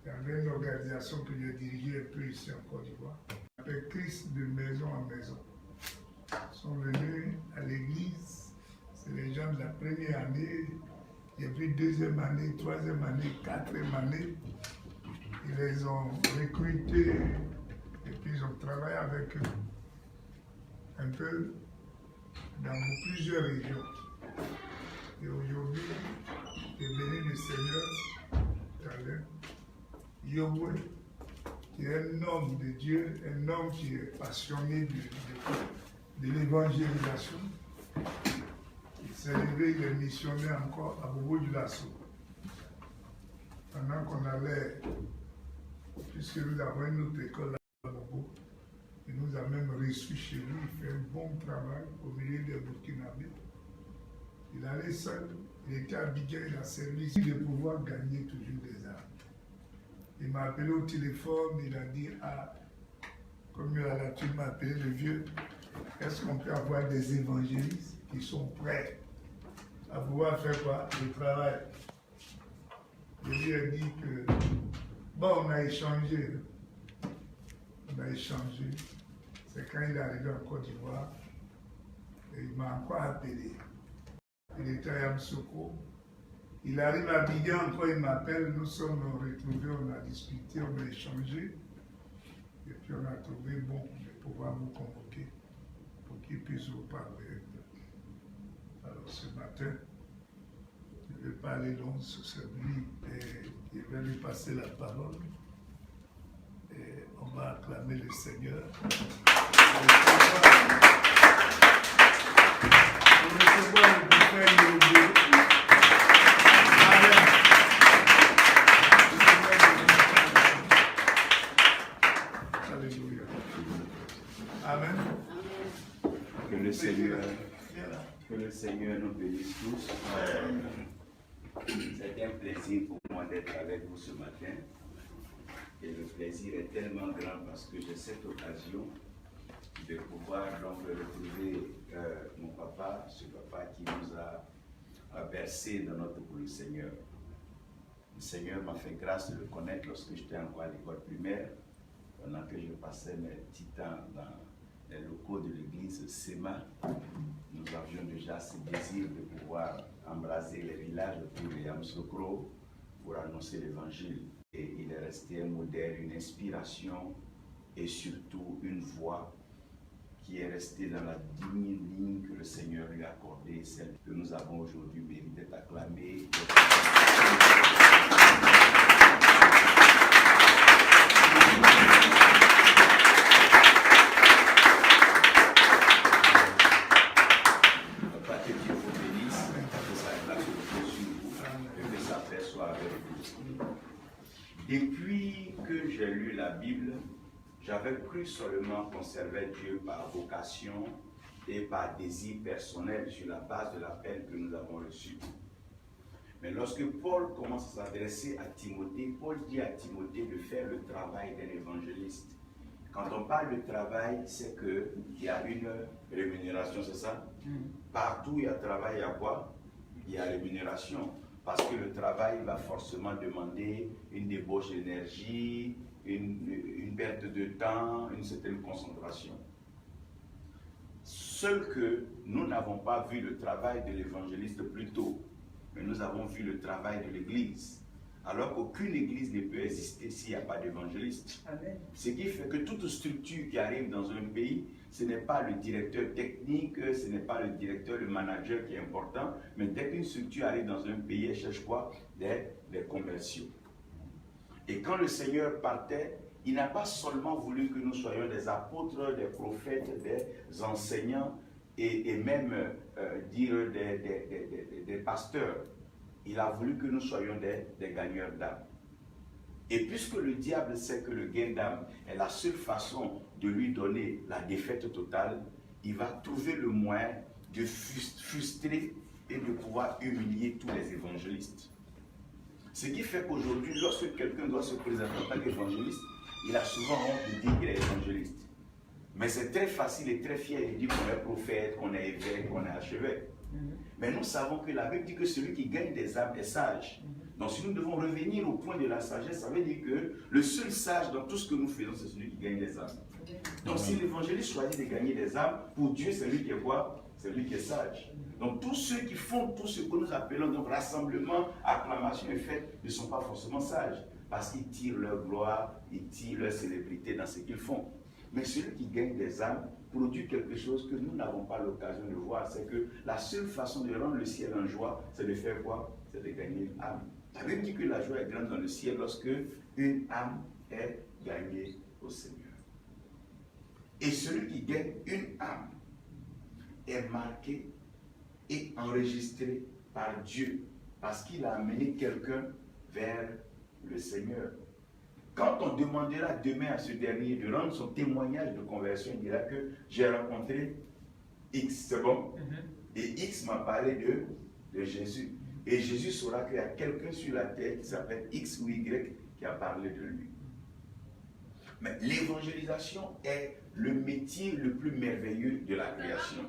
J'avais une organisation que je dirigeais un peu ici en Côte d'Ivoire. On appelle Christ de maison en maison. Ils sont venus à l'église. C'est les gens de la première année, et puis deuxième année, troisième année, quatrième année. Ils les ont recrutés et puis ils ont travaillé avec eux un peu dans plusieurs régions. Et aujourd'hui, est venu le Seigneur, Yahweh, qui est un homme de Dieu, un homme qui est passionné de l'évangélisation. Il s'est levé, il est missionné encore à Bobo-Dioulasso. Pendant qu'on allait, puisque nous avons une autre école à Bobo, il nous a même reçus chez lui, il fait un bon travail au milieu des Burkinabés. Il allait seul, il était à Abidjan, il a servi de pouvoir gagner toujours des armes. Il m'a appelé au téléphone, il a dit, ah, comme tu m'as appelé le vieux, est-ce qu'on peut avoir des évangélistes qui sont prêts à pouvoir faire quoi? Le travail. Je lui ai dit que, bon, on a échangé. C'est quand il est arrivé en Côte d'Ivoire, et il m'a encore appelé. Il était à Yamsoko. Il arrive à Abidjan, encore il m'appelle, nous sommes retrouvés, on a discuté, on a échangé. Et puis on a trouvé bon de pouvoir vous convoquer pour qu'il puisse vous parler. Alors ce matin, je ne vais pas aller long sur celui et je vais lui passer la parole. Et on va acclamer le Seigneur. Pour recevoir le prophète Yahweh. Alléluia. Amen. Que le Seigneur nous bénisse tous. C'est un plaisir pour moi d'être avec vous ce matin. Et le plaisir est tellement grand parce que j'ai cette occasion de pouvoir donc retrouver mon papa, ce papa qui nous a bercé dans notre pour le Seigneur. Le Seigneur m'a fait grâce de le connaître lorsque j'étais encore à l'école primaire, pendant que je passais mes petits temps dans les locaux de l'église Sema. Nous avions déjà ce désir de pouvoir embraser les villages autour de Yamsokro pour annoncer l'évangile. Et il est resté un modèle, une inspiration et surtout une voix qui est restée dans la digne ligne que le Seigneur lui a accordée, celle que nous avons aujourd'hui mérite d'être acclamée. Depuis que j'ai lu la Bible, j'avais cru seulement qu'on servait Dieu par vocation et par désir personnel sur la base de l'appel que nous avons reçu. Mais lorsque Paul commence à s'adresser à Timothée, Paul dit à Timothée de faire le travail d'un évangéliste. Quand on parle de travail, c'est qu'il y a une rémunération, c'est ça? Partout où il y a travail, il y a quoi? Il y a rémunération. Parce que le travail va forcément demander une débauche d'énergie, une perte de temps, une certaine concentration. Seul que nous n'avons pas vu le travail de l'évangéliste plus tôt, mais nous avons vu le travail de l'Église. Alors qu'aucune Église ne peut exister s'il n'y a pas d'évangéliste. Ce qui fait que toute structure qui arrive dans un pays, ce n'est pas le directeur technique, ce n'est pas le directeur, le manager qui est important, mais dès qu'une structure arrive dans un pays, elle cherche quoi? Des commerciaux. Et quand le Seigneur partait, il n'a pas seulement voulu que nous soyons des apôtres, des prophètes, des enseignants et même dire des pasteurs. Il a voulu que nous soyons des gagneurs d'âme. Et puisque le diable sait que le gain d'âme est la seule façon de lui donner la défaite totale, il va trouver le moyen de frustrer et de pouvoir humilier tous les évangélistes. Ce qui fait qu'aujourd'hui, lorsque quelqu'un doit se présenter en tant qu'évangéliste, il a souvent honte de dire qu'il est évangéliste. Mais c'est très facile et très fier de dire qu'on est prophète, qu'on est évêque, qu'on est archevêque. Mais nous savons que la Bible dit que celui qui gagne des âmes est sage. Donc si nous devons revenir au point de la sagesse, ça veut dire que le seul sage dans tout ce que nous faisons, c'est celui qui gagne des âmes. Donc si l'évangéliste choisit de gagner des âmes, pour Dieu, c'est lui qui est quoi? C'est lui qui est sage. Donc tous ceux qui font tout ce que nous appelons donc rassemblement, acclamation et fête, ne sont pas forcément sages. Parce qu'ils tirent leur gloire, ils tirent leur célébrité dans ce qu'ils font. Mais celui qui gagne des âmes produit quelque chose que nous n'avons pas l'occasion de voir. C'est que la seule façon de rendre le ciel en joie, c'est de faire quoi? C'est de gagner une âme. La Bible dit que la joie est grande dans le ciel lorsque une âme est gagnée au Seigneur. Et celui qui gagne une âme est marqué et enregistré par Dieu parce qu'il a amené quelqu'un vers le Seigneur. Quand on demandera demain à ce dernier de rendre son témoignage de conversion, il dira que j'ai rencontré X, c'est bon? Et X m'a parlé de Jésus. Et Jésus saura qu'il y a quelqu'un sur la terre qui s'appelle X ou Y qui a parlé de lui. Mais l'évangélisation est le métier le plus merveilleux de la création.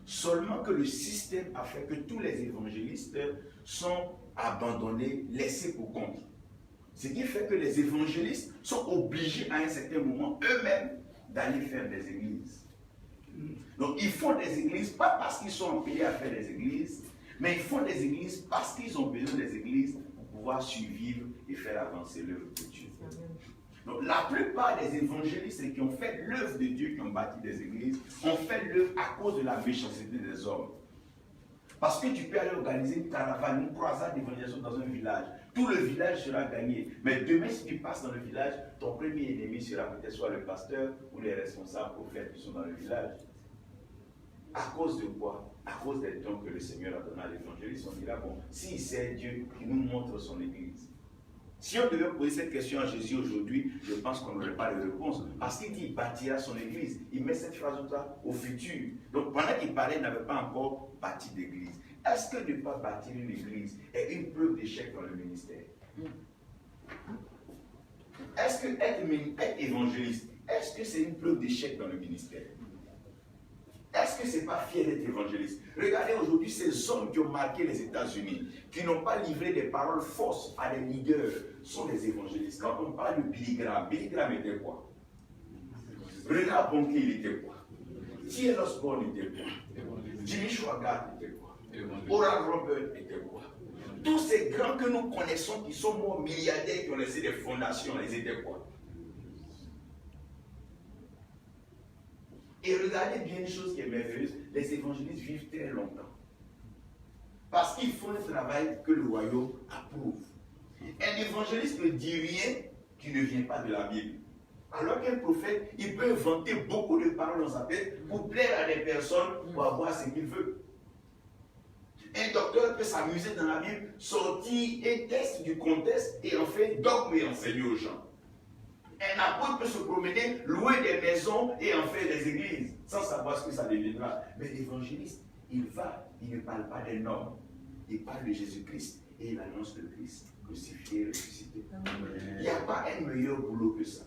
Seulement que le système a fait que tous les évangélistes sont abandonnés, laissés pour compte. Ce qui fait que les évangélistes sont obligés à un certain moment eux-mêmes d'aller faire des églises. Donc ils font des églises, pas parce qu'ils sont payés à faire des églises, mais ils font des églises parce qu'ils ont besoin des églises pour pouvoir survivre et faire avancer l'œuvre de Dieu. Donc la plupart des évangélistes qui ont fait l'œuvre de Dieu, qui ont bâti des églises, ont fait l'œuvre à cause de la méchanceté des hommes. Parce que tu peux aller organiser une caravane, une croisade d'évangélisation dans un village. Tout le village sera gagné. Mais demain, si tu passes dans le village, ton premier ennemi sera peut-être soit le pasteur ou les responsables prophètes qui sont dans le village. À cause de quoi? À cause des dons que le Seigneur a donné à l'évangéliste. On dira, bon, si c'est Dieu qui nous montre son église. Si on devait poser cette question à Jésus aujourd'hui, je pense qu'on n'aurait pas de réponse. Parce qu'il dit qu'il bâtira son église. Il met cette phrase-là au futur. Donc pendant qu'il parlait, il n'avait pas encore bâti d'église. Est-ce que ne pas bâtir une église est une preuve d'échec dans le ministère? Est-ce que être évangéliste, est-ce que c'est une preuve d'échec dans le ministère? Est-ce que ce n'est pas fier d'être évangéliste? Regardez aujourd'hui ces hommes qui ont marqué les États-Unis, qui n'ont pas livré des paroles fausses à des leaders, sont des évangélistes. Quand on parle de Billy Graham était quoi? Renard Bonnke, il était quoi? T.L. Osborne était quoi? Jimmy Swaggart était quoi? Oral Roberts était quoi? Tous ces grands que nous connaissons qui sont morts milliardaires, qui ont laissé des fondations, ils étaient quoi? Et regardez bien une chose qui est merveilleuse, les évangélistes vivent très longtemps. Parce qu'ils font un travail que le royaume approuve. Un évangéliste ne dit rien qui ne vient pas de la Bible. Alors qu'un prophète, il peut inventer beaucoup de paroles dans sa tête pour plaire à des personnes pour avoir ce qu'il veut. Un docteur peut s'amuser dans la Bible, sortir un texte du contexte et en fait dogme et enseigner aux gens. Un apôtre peut se promener, louer des maisons et en faire des églises, sans savoir ce que ça deviendra. Mais l'évangéliste, il ne parle pas des normes. Il parle de Jésus-Christ et il annonce le Christ, crucifié et ressuscité. Il n'y a pas un meilleur boulot que ça.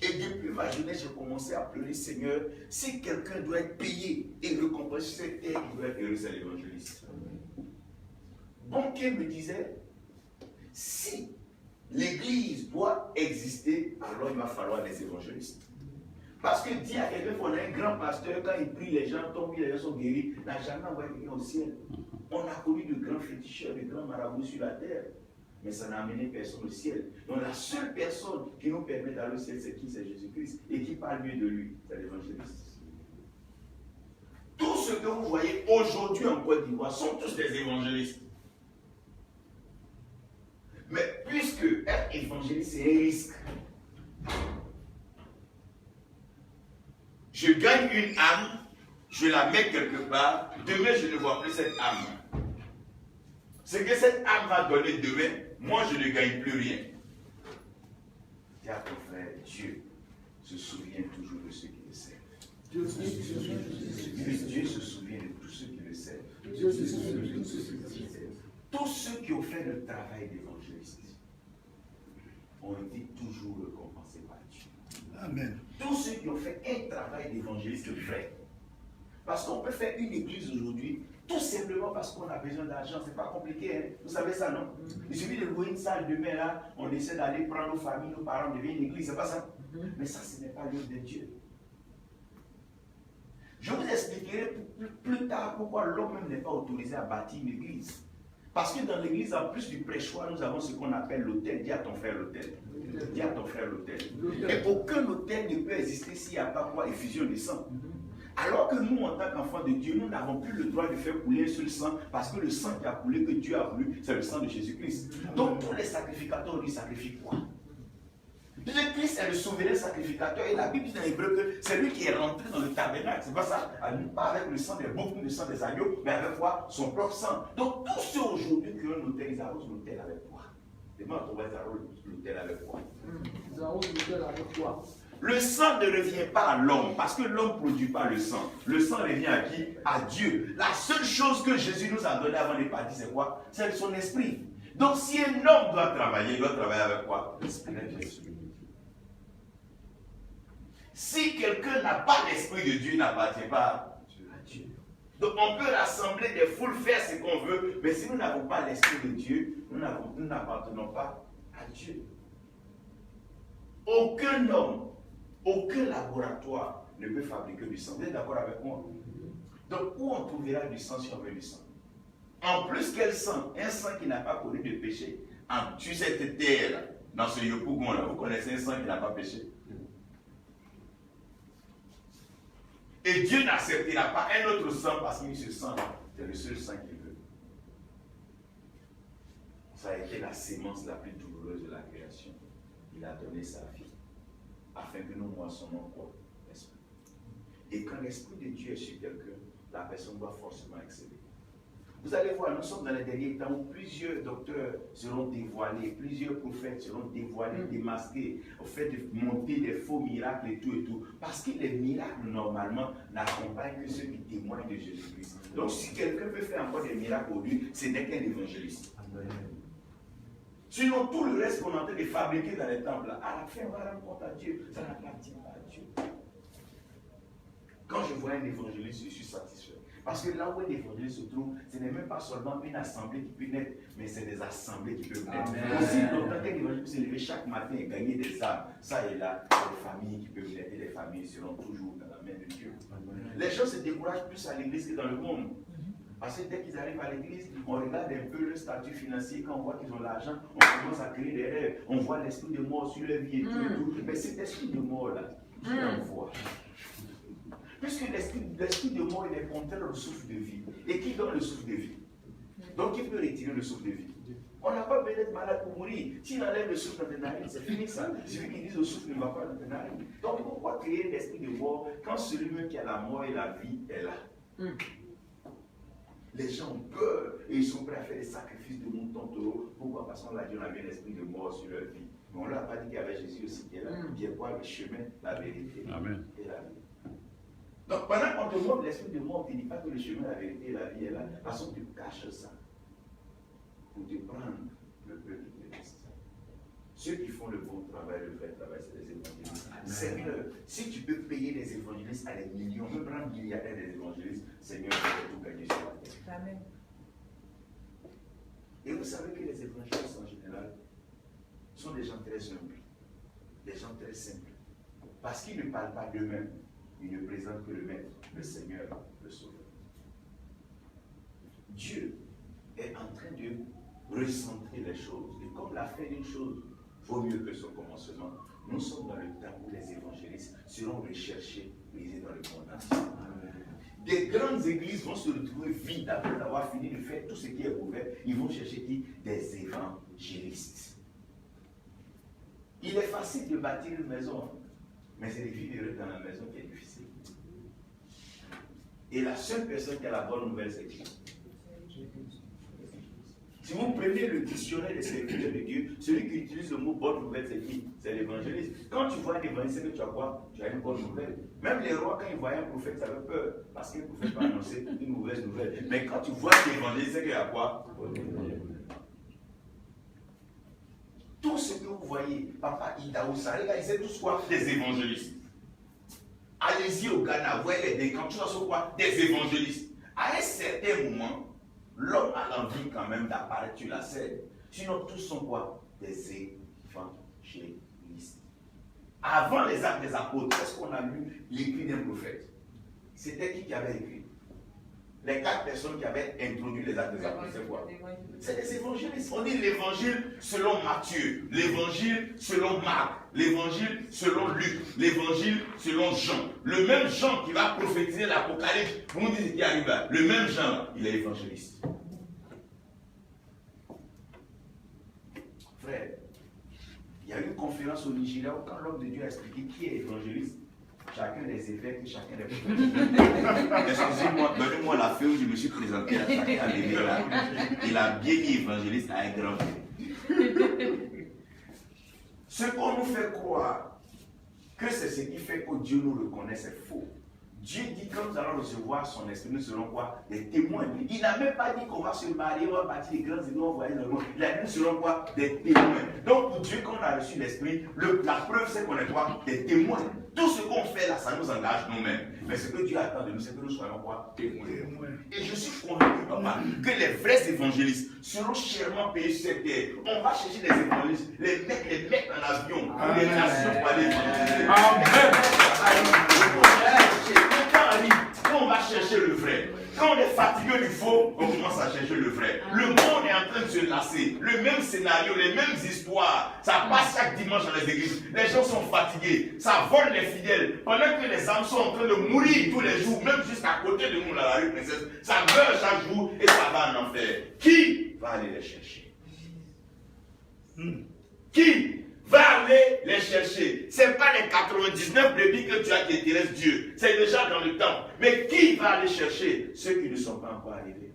Et depuis ma jeunesse, j'ai commencé à pleurer, Seigneur, si quelqu'un doit être payé et récompensé sur cette terre, il doit être heureux, c'est l'évangéliste. Bonnke me disait, si l'église doit exister, alors il va falloir des évangélistes. Parce que dire à quelqu'un qu'on a un grand pasteur, quand il prie, les gens tombent, les gens sont guéris, n'a jamais envoyé quelqu'un au ciel. On a connu de grands féticheurs, de grands marabouts sur la terre, mais ça n'a amené personne au ciel. Donc la seule personne qui nous permet d'aller au ciel, c'est qui? C'est Jésus-Christ. Et qui parle mieux de lui? C'est l'évangéliste. Tout ce que vous voyez aujourd'hui en Côte d'Ivoire sont tous des évangélistes. Mais puisque être évangéliste, c'est un risque. Je gagne une âme, je la mets quelque part, demain je ne vois plus cette âme. Ce que cette âme va donner demain, moi je ne gagne plus rien. Dis à ton frère, Dieu se souvient toujours de ceux qui le servent. Dieu se souvient de tous ceux qui le servent. Tous ceux qui ont fait le travail d'évangéliste ont été toujours récompensés par Dieu. Amen. Tous ceux qui ont fait un travail d'évangéliste vrai. Parce qu'on peut faire une église aujourd'hui Tout simplement parce qu'on a besoin d'argent. C'est pas compliqué, hein? Vous savez ça, non? Il suffit de louer une salle demain là, on essaie d'aller prendre nos familles, nos parents, devenir une église, c'est pas ça? Mais ça, ce n'est pas l'œuvre de Dieu. Je vous expliquerai plus tard pourquoi l'homme même n'est pas autorisé à bâtir une église. Parce que dans l'église, en plus du prêchoir, nous avons ce qu'on appelle l'autel. Dis à ton frère l'autel. Dis à ton frère l'autel. Et aucun autel ne peut exister s'il n'y a pas quoi? Effusion de sang. Alors que nous, en tant qu'enfants de Dieu, nous n'avons plus le droit de faire couler un seul sang, parce que le sang qui a coulé, que Dieu a voulu, c'est le sang de Jésus-Christ. Donc tous les sacrificateurs lui sacrifient quoi? Christ est le souverain sacrificateur, et la Bible dit dans l'Hébreu que c'est lui qui est rentré dans le tabernacle. C'est pas ça, pas avec le sang des boucs, le sang des agneaux, mais avec quoi? Son propre sang. Donc tous ceux aujourd'hui qui ont l'autel, ils arrosent l'autel avec quoi? Demande à ton voisin, ils arrosent l'autel avec quoi? Ils arrosent l'autel avec quoi? Le sang ne revient pas à l'homme, parce que l'homme ne produit pas le sang. Le sang revient à qui? À Dieu. La seule chose que Jésus nous a donnée avant de partir, c'est quoi? C'est son esprit. Donc si un homme doit travailler, il doit travailler avec quoi? L'esprit de Jésus. Si quelqu'un n'a pas l'esprit de Dieu, il n'appartient pas à Dieu. Donc on peut rassembler des foules, faire ce qu'on veut, mais si nous n'avons pas l'esprit de Dieu, nous n'appartenons pas à Dieu. Aucun homme, aucun laboratoire ne peut fabriquer du sang. Vous êtes d'accord avec moi? Donc où on trouvera du sang si on veut du sang? En plus, quel sang? Un sang qui n'a pas connu de péché. Sur cette terre, dans ce Yopougon là, vous connaissez un sang qui n'a pas péché? Et Dieu n'acceptera pas un autre sang parce que ce sang, c'est le seul sang qu'il veut. Ça a été la sémence la plus douloureuse de la création. Il a donné sa vie afin que nous moissonnons quoi? L'esprit. Et quand l'esprit de Dieu est sur quelqu'un, la personne doit forcément exceller. Vous allez voir, nous sommes dans les derniers temps où plusieurs docteurs seront dévoilés, plusieurs prophètes seront dévoilés, démasqués, au fait de monter des faux miracles et tout. Parce que les miracles, normalement, n'accompagnent que ceux qui témoignent de Jésus-Christ. Donc, si quelqu'un peut faire encore des miracles pour lui, ce n'est qu'un évangéliste. Sinon, tout le reste qu'on est en train de fabriquer dans les temples, à la fin, on va rendre compte à Dieu. Ça n'appartient pas à Dieu. Quand je vois un évangéliste, je suis satisfait. Parce que là où un évangéliste se trouve, ce n'est même pas seulement une assemblée qui peut naître, mais c'est des assemblées qui peuvent naître. Aussi longtemps qu'un évangéliste peut se lever chaque matin et gagner des âmes, ça et là, il y a des familles qui peuvent naître et les familles seront toujours dans la main de Dieu. Les gens se découragent plus à l'église que dans le monde. Parce que dès qu'ils arrivent à l'église, on regarde un peu le statut financier. Quand on voit qu'ils ont l'argent, on commence à créer des rêves. On voit l'esprit de mort sur leur vie et tout. Mais cet esprit de mort-là, qui l'envoie? Puisque l'esprit de mort, il est contraire au souffle de vie. Et qui donne le souffle de vie? Donc, qui peut retirer le souffle de vie? On n'a pas besoin d'être malade pour mourir. S'il enlève le souffle dans tes narines, c'est fini ça. Celui qui dit le souffle ne va pas dans tes narines. Donc, pourquoi créer l'esprit de mort quand celui-même qui a la mort et la vie est là? Les gens ont peur et ils sont prêts à faire des sacrifices de moutons taureaux. Pourquoi? Parce qu'on a dit qu'on avait l'esprit de mort sur leur vie. Mais on ne leur a pas dit qu'il y avait Jésus aussi qui est là, qui est quoi? Le chemin, la vérité Amen. et la vie. Donc pendant qu'on te montre l'esprit de mort, on ne te dit pas que le chemin, la vérité et la vie est là. Parce qu'on te cache ça pour te prendre le peuple de Christ. Ceux qui font le bon travail, le vrai travail, c'est les évangélistes. Seigneur, si tu peux payer les évangélistes à des millions, même prendre milliardaires des évangélistes, Seigneur, tu peux tout gagner sur la terre. Amen. Et vous savez que les évangélistes en général sont des gens très humbles, des gens très simples. Parce qu'ils ne parlent pas d'eux-mêmes, ils ne présentent que le Maître, le Seigneur, le Sauveur. Dieu est en train de recentrer les choses. Et comme la fin d'une chose vaut mieux que son commencement, nous sommes dans le temps où les évangélistes seront recherchés, brisés dans le monde entier. Des grandes églises vont se retrouver vides après avoir fini de faire tout ce qui est mauvais. Ils vont chercher qui? Des évangélistes. Il est facile de bâtir une maison, mais c'est de vivre heureux dans la maison qui est difficile. Et la seule personne qui a la bonne nouvelle, c'est qui? Si vous prenez le dictionnaire des serviteurs de Dieu, celui qui utilise le mot bonne nouvelle, c'est qui? C'est l'évangéliste. Quand tu vois un évangéliste, c'est que tu as quoi? Tu as une bonne nouvelle. Même les rois, quand ils voyaient un prophète, ça avait peur. Parce qu'un prophète va annoncer une mauvaise nouvelle. Mais quand tu vois l'évangéliste, c'est qu'il y a quoi? Tout ce que vous voyez, Papa Idaoussa, regardez, c'est tous quoi? Des évangélistes. Allez-y au Ghana, voyez les décamps, tout ça sont quoi? Des évangélistes. À un certain moment, l'homme a l'envie quand même d'apparaître sur la scène. Sinon, tous sont quoi? Des évangélistes. Avant les actes des apôtres, est-ce qu'on a lu l'écrit d'un prophète? C'était qui avait écrit? Les 4 personnes qui avaient introduit les actes des apôtres, c'est quoi? C'est des évangélistes. On dit l'évangile selon Matthieu, l'évangile selon Marc, l'évangile selon Luc, l'évangile selon Jean. Le même Jean qui va prophétiser l'Apocalypse, vous nous dites ce qui arrive là. Le même Jean, il est évangéliste. Frère, il y a eu une conférence au Nigeria où quand l'homme de Dieu a expliqué qui est évangéliste, chacun des évêques et chacun des prophètes. Excusez-moi, donnez-moi la feuille où je me suis présenté à chacun à l'évêque là. Il a bien mis évangéliste à un grand V. Ce qu'on nous fait croire que c'est ce qui fait que Dieu nous reconnaît, c'est faux. Dieu dit que nous allons recevoir son esprit, nous serons quoi? Des témoins. Il n'a même pas dit qu'on va se marier, on va bâtir des grands églises, on va voyager dans le monde. Il a dit nous serons quoi? Des témoins. Donc pour Dieu, quand on a reçu l'esprit, la preuve c'est qu'on est quoi? Des témoins. Tout ce qu'on fait là, ça nous engage nous-mêmes. Mais ce que Dieu attend de nous, c'est que nous soyons quoi? Témoins. Et je suis convaincu, papa, que les vrais évangélistes seront chèrement payés sur cette terre. On va chercher des évangélistes, les mettre en avion, pour les nations pour aller évangéliser. Quand on va chercher le vrai, quand on est fatigué du faux, on commence à chercher le vrai. Le monde est en train de se lasser. Le même scénario, les mêmes histoires. Ça passe chaque dimanche dans les églises. Les gens sont fatigués. Ça vole les fidèles. Pendant que les âmes sont en train de mourir tous les jours, même jusqu'à côté de nous, là, la rue Princesse, ça meurt chaque jour et ça va en enfer. Qui va aller les chercher? Qui va aller les chercher? Ce n'est pas les 99 brebis que tu as qui intéressent Dieu. C'est déjà dans le temple. Mais qui va aller chercher? Ceux qui ne sont pas encore arrivés.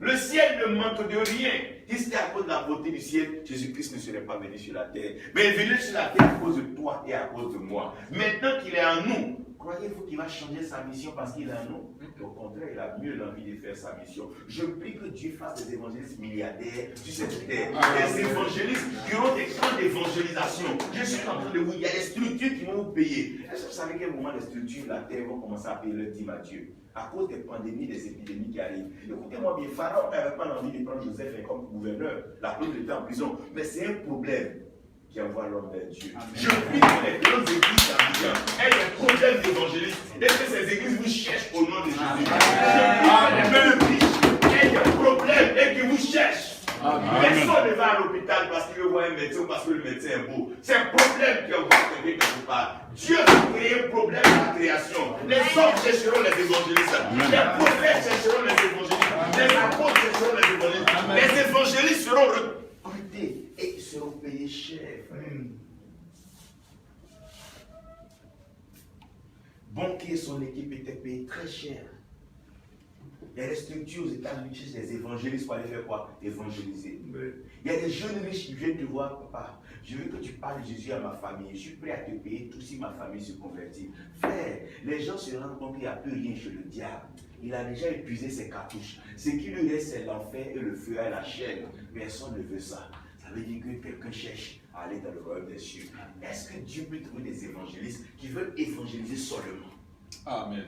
Le ciel ne manque de rien. Si c'était à cause de la beauté du ciel, Jésus-Christ ne serait pas venu sur la terre. Mais il est venu sur la terre à cause de toi et à cause de moi. Maintenant qu'il est en nous, croyez-vous qu'il va changer sa mission parce qu'il est en nous? Au contraire, il a mieux l'envie de faire sa mission. Je prie que Dieu fasse des évangélistes milliardaires sur cette terre. Des évangélistes qui auront des camps d'évangélisation. Je suis en train de vous dire, il y a des structures qui vont vous payer. Est-ce que vous savez quel moment les structures de la terre vont commencer à payer leur dîme à Dieu? À cause des pandémies, des épidémies qui arrivent. Écoutez-moi bien, Pharaon n'avait pas envie de prendre Joseph comme gouverneur. La cause était en prison. Mais c'est un problème qui envoie l'homme vers Dieu. Amen. Je prie que les grandes églises africaines aient des problèmes d'évangélisme et que ces églises vous cherchent au nom de Jésus. Amen. Je prie que les jeunes riches aient des problèmes et qu'ils vous cherchent. Personne ne va à l'hôpital parce qu'il veut voir un médecin ou parce que le médecin est beau. C'est un problème qui envoie quelqu'un quelque part. Dieu va créer un problème à la création. Les hommes chercheront les évangélistes. Les prophètes chercheront les évangélistes. Les apôtres chercheront les évangélistes. Les évangélistes seront recrutés et ils seront payés cher. Banquier, son équipe était payée très cher. Il y a des structures aux États-Unis qui cherchent des évangélistes pour aller faire quoi? Évangéliser. Il y a des jeunes riches qui viennent te voir, papa. Je veux que tu parles de Jésus à ma famille. Je suis prêt à te payer tout si ma famille se convertit. Frère, les gens se rendent compte qu'il n'y a plus rien chez le diable. Il a déjà épuisé ses cartouches. Ce qui lui reste, c'est l'enfer et le feu et la chaîne. Personne ne veut ça. Ça veut dire que quelqu'un cherche à aller dans le royaume des cieux. Est-ce que Dieu peut trouver des évangélistes qui veulent évangéliser seulement? Amen.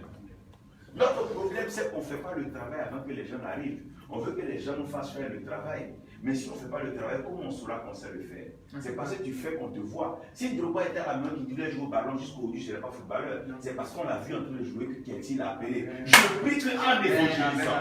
Notre problème, c'est qu'on ne fait pas le travail avant que les gens arrivent. On veut que les gens nous fassent faire le travail. Mais si on ne fait pas le travail, comment on saura qu'on sait le faire? C'est parce que tu fais qu'on te voit. Si Drogba était à la main qui voulait jouer au ballon jusqu'au bout, je ne serais pas footballeur. C'est parce qu'on l'a vu en train de jouer que quelqu'un l'a appelé. Je prie qu'en évangélisant,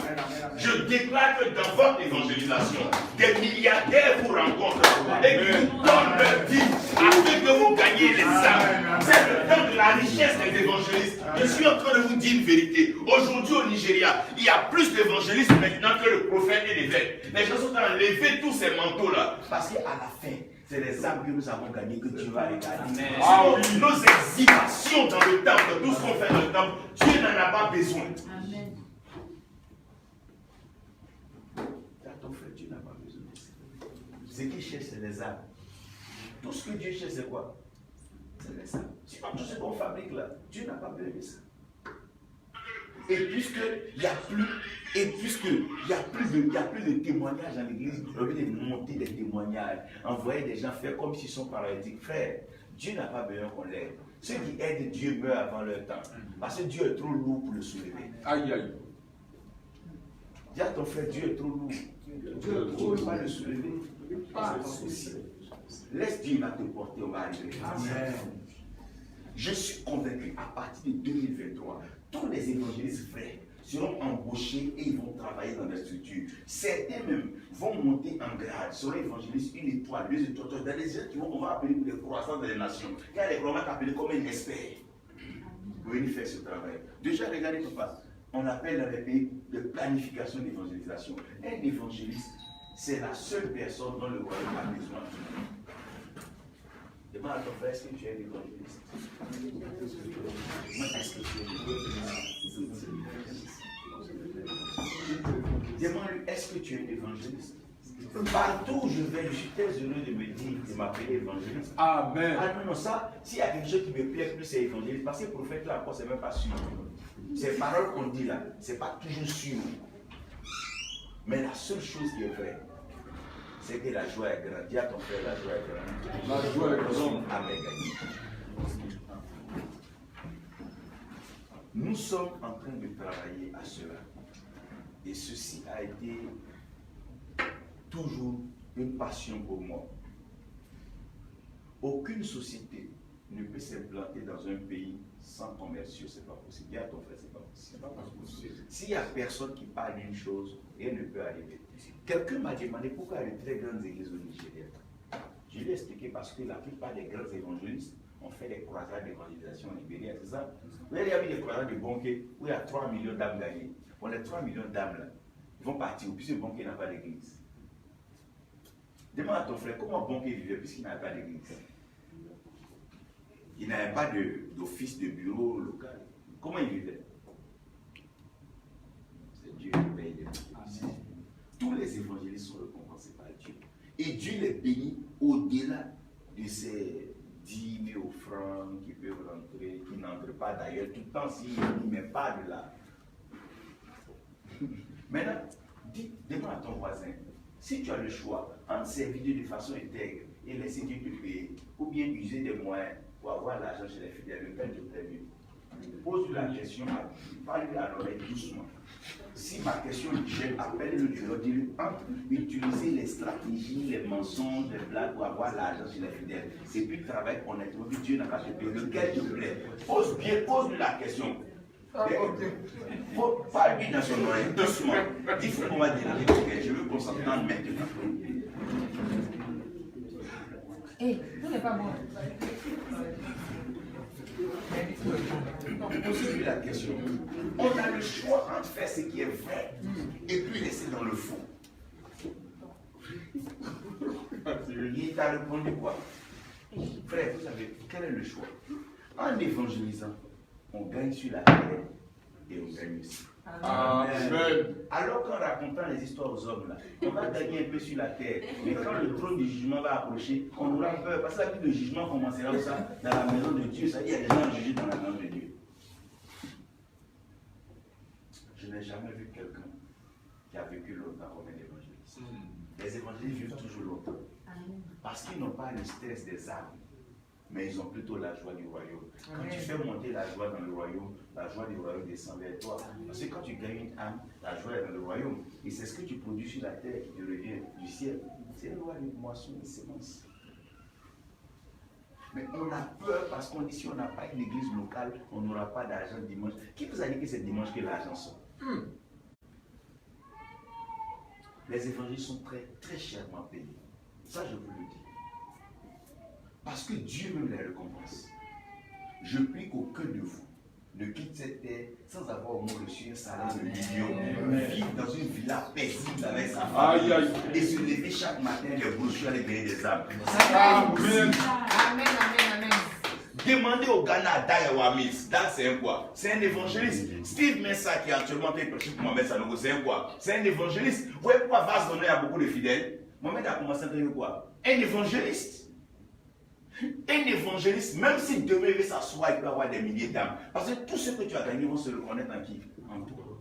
je déclare que dans votre évangélisation, des milliardaires vous rencontrent et qui vous donnent leur vie afin que vous gagnez les âmes. C'est le temps de la richesse des évangélistes. Je suis en train de vous dire une vérité. Aujourd'hui au Nigeria, il y a plus d'évangélistes maintenant que le prophète et l'évêque. Les gens sont en train de lever tous ces manteaux-là. Parce qu'à la fin, c'est les âmes que nous avons gagnées que Dieu va les gagner. Nos exhibitions dans le temple, tout ce qu'on fait dans le temple, Dieu n'en a pas besoin. Amen. Ton frère, Dieu n'a pas besoin de ça. Ce qu'il cherche, c'est les âmes. Tout ce que Dieu cherche, c'est quoi? C'est les âmes. Sinon, tout ce qu'on fabrique là, Dieu n'a pas besoin de ça. Et puisqu'il n'y a plus de témoignages dans l'église, au lieu de monter des témoignages, envoyer des gens faire comme s'ils sont paralytiques. Frère, Dieu n'a pas besoin qu'on l'aide. Ceux qui aident Dieu meurent avant leur temps. Parce que Dieu est trop lourd pour le soulever. Aïe, aïe. Dis à ton frère, Dieu est trop lourd. Dieu ne peut pas le soulever. C'est pas possible. Laisse Dieu va te porter, on va arriver. Amen. Je suis convaincu, à partir de 2023, tous les évangélistes vrais seront embauchés et ils vont travailler dans des structures. Certains même vont monter en grade, seront évangélistes, 1 étoile, 2 étoiles, dans les gens qui vont, on va appeler pour les croissants des nations. Car les croissants appelés comme un expert. Vous venez faire ce travail. Déjà, regardez tout ça. On appelle dans les pays de planification d'évangélisation. Un évangéliste, c'est la seule personne dont le royaume a besoin. Demande à ton frère, est-ce que tu es un évangéliste? Est-ce que tu es un évangéliste? Demande-lui, est-ce que tu es un évangéliste? Partout où je vais, je suis très heureux de me dire, de m'appeler évangéliste. Amen. Ah non, non, ça, s'il y a quelque chose qui me plaît plus, c'est évangéliste. Parce que le prophète là encore, c'est même pas sûr. Ces paroles qu'on dit là, c'est pas toujours sûr. Mais la seule chose qui est vraie, c'est que la joie est grande. Dis à ton frère, la joie est grande. La joie est grande. Amen. Nous sommes en train de travailler à cela. Et ceci a été toujours une passion pour moi. Aucune société ne peut s'implanter dans un pays sans commerciaux, c'est pas possible. Dis à ton frère, c'est pas possible. S'il n'y a personne qui parle d'une chose, rien ne peut arriver. Quelqu'un m'a demandé pourquoi il y a de très grandes églises au Nigeria. Je lui ai expliqué parce que la plupart des grands évangélistes ont fait des croisades d'évangélisation au Nigeria, c'est ça? Vous avez vu des croisades de banquets où il y a 3 millions d'âmes gagnées. On a 3 millions d'âmes là. Ils vont partir, puisque le banquier n'a pas d'église. Demande à ton frère comment banquier vivait puisqu'il n'avait pas d'église. Il n'avait pas d'office de bureau local. Comment il vivait? C'est Dieu qui paye les gens. Tous les évangélistes sont récompensés par Dieu. Et Dieu les bénit au-delà de ces 10 000 francs qui peuvent rentrer, qui n'entrent pas d'ailleurs, tout le temps s'il ne met pas de là. Maintenant, demande à ton voisin, si tu as le choix entre servir Dieu de façon intègre et laisser Dieu te payer, ou bien user des moyens pour avoir l'argent chez les fidèles, lequel te plaît mieux? Pose-lui la question, parle-lui à l'oreille doucement. Si ma question lui gêne, appelle-le du leur, dis-lui entre utiliser les stratégies, les mensonges, les blagues pour avoir l'argent chez les fidèles. Et puis travaille honnêtement, que Dieu n'a pas te payer, lequel te plaît? Pose-lui la question. Parle-lui dans son oreille, doucement. Dis-lui qu'on va diriger le cœur. Je veux qu'on s'entende maintenant. Hé, tout n'est pas bon. Pose-lui la question. On a le choix entre faire ce qui est vrai et puis laisser dans le fond. Il t'a répondu quoi? Frère, vous savez, quel est le choix? En évangélisant, on gagne sur la terre et on gagne aussi. Amen. Alors qu'en racontant les histoires aux hommes, là, on va gagner un peu sur la terre. Mais quand le trône du jugement va approcher, on aura peur. Parce que la vie de jugement commencera ça dans la maison de Dieu. Ça, il y a des gens jugés dans la maison de Dieu. Je n'ai jamais vu quelqu'un qui a vécu longtemps comme un évangéliste. Les évangélistes vivent toujours longtemps. Parce qu'ils n'ont pas le stress des âmes, mais ils ont plutôt la joie du royaume. Quand tu fais monter la joie dans le royaume, la joie du royaume descend vers toi. Parce que quand tu gagnes une âme, la joie est dans le royaume. Et c'est ce que tu produis sur la terre qui te revient du ciel. C'est une loi de moisson et sémence. Mais on a peur parce qu'on dit si on n'a pas une église locale, on n'aura pas d'argent dimanche. Qui vous a dit que c'est dimanche que l'argent sort? Les évangiles sont très, très chèrement payés. Ça, je vous le dis. Parce que Dieu même les récompense. Je prie qu'aucun de vous ne quitte cette terre sans avoir au moins reçu un salaire de millions, vivre dans une villa paisible avec sa famille et se lever chaque matin les brochures à gagner des âmes. Amen. Amen, amen, amen. Demandez au Ghana d'Ayawamis, là c'est un quoi? C'est un évangéliste. Steve Mensah qui est actuellement en train de prêcher pour Mohamed Sanogo, c'est un quoi? C'est un évangéliste. Vous voyez pourquoi Vaz Donner a beaucoup de fidèles? Mohamed a commencé à dire quoi? Un évangéliste. Un évangéliste, même si demain il veut s'asseoir, il peut avoir des milliers d'âmes. Parce que tous ceux que tu as gagnés vont se reconnaître en qui? En toi.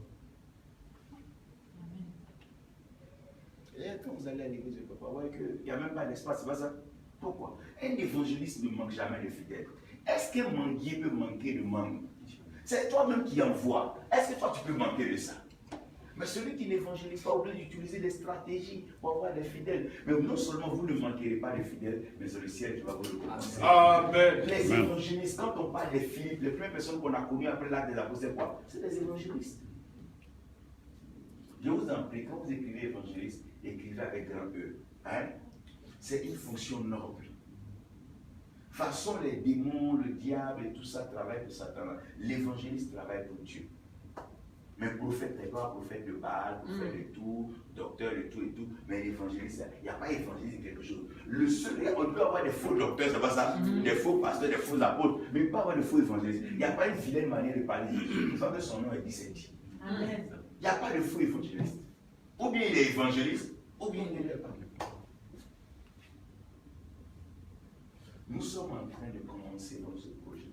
Et quand vous allez à l'église, vous pouvez voir qu'il n'y a même pas d'espace, c'est pas ça? Pourquoi? Un évangéliste ne manque jamais de fidèles. Est-ce qu'un manguier peut manquer de mangue? C'est toi-même qui envoie. Est-ce que toi tu peux manquer de ça? Mais celui qui n'évangélise pas, obligé d'utiliser des stratégies pour avoir des fidèles. Mais non seulement vous ne manquerez pas de fidèles, mais c'est le ciel qui va vous le compenser. Amen. Les évangélistes, quand on parle des Philippe, les premières personnes qu'on a connues après l'acte des apôtres, c'est quoi? C'est des évangélistes. Je vous en prie, quand vous écrivez évangéliste, écrivez avec grand E. Hein? C'est une fonction noble. De toute façon, les démons, le diable et tout ça travaillent pour Satan. L'évangéliste travaille pour Dieu. Mais prophète, n'est pas prophète de Baal, prophète de tout, docteur de tout et tout. Mais l'évangéliste, il n'y a pas évangéliste quelque chose. Le seul, on peut avoir des faux docteurs, c'est pas ça? Des faux pasteurs, des faux apôtres, mais pas avoir de faux évangélistes. Il n'y a pas une vilaine manière de parler. Une fois que son nom est dit, c'est dit. Il n'y a pas de faux évangéliste. Ou bien il est évangéliste, ou bien il ne l'est pas. Nous sommes en train de commencer dans ce projet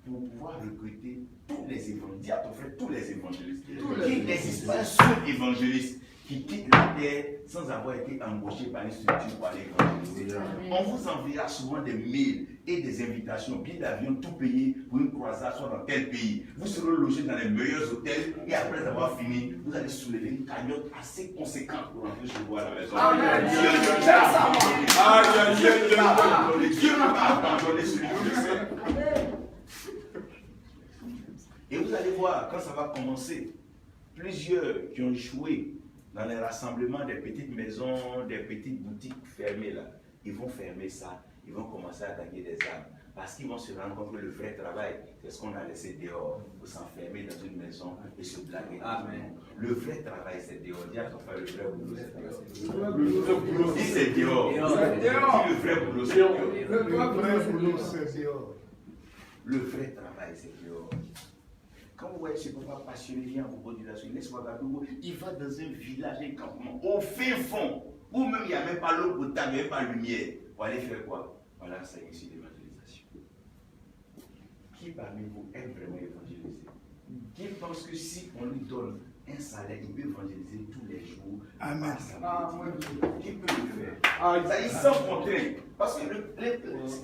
pour pouvoir recruter tous les évangélistes. Dis à ton frère, tous les évangélistes. Il n'existe pas un seul évangéliste qui quitte la terre sans avoir été embauché par une structure pour aller évangéliser. On vous enverra souvent des mails et des invitations, billets d'avion, tout payé pour une croisade, soit dans tel pays. Vous serez logés dans les meilleurs hôtels et après avoir fini, vous allez soulever une cagnotte assez conséquente pour rentrer chez vous à la maison. Dieu ne va abandonner celui qui le fait. Et vous allez voir, quand ça va commencer, plusieurs qui ont échoué dans les rassemblements des petites maisons, des petites boutiques fermées là, ils vont fermer ça, ils vont commencer à gagner des âmes. Parce qu'ils vont se rendre compte que le vrai travail, c'est ce qu'on a laissé dehors, pour s'enfermer dans une maison et se blaguer. Amen. Le vrai travail, c'est dehors. Dis à ton frère, le vrai boulot, c'est dehors. Dis c'est dehors. Dis le vrai boulot, c'est dehors. Le vrai boulot, c'est dehors. Le vrai travail, c'est dehors. Quand vous voyez ce papa passionné, vient à propos de la suite, laisse-moi regarder, il va dans un village, un campement, au fin fond, où même il n'y a même pas l'eau potable, il n'y a même pas de lumière. Pour aller faire quoi? Voilà, c'est ici l'évangélisation. Qui parmi vous aime vraiment évangéliser? Qui pense que si on lui donne un salaire, il peut évangéliser tous les jours? Amen. Qui peut le faire? Ça, il sans contrainte. Parce que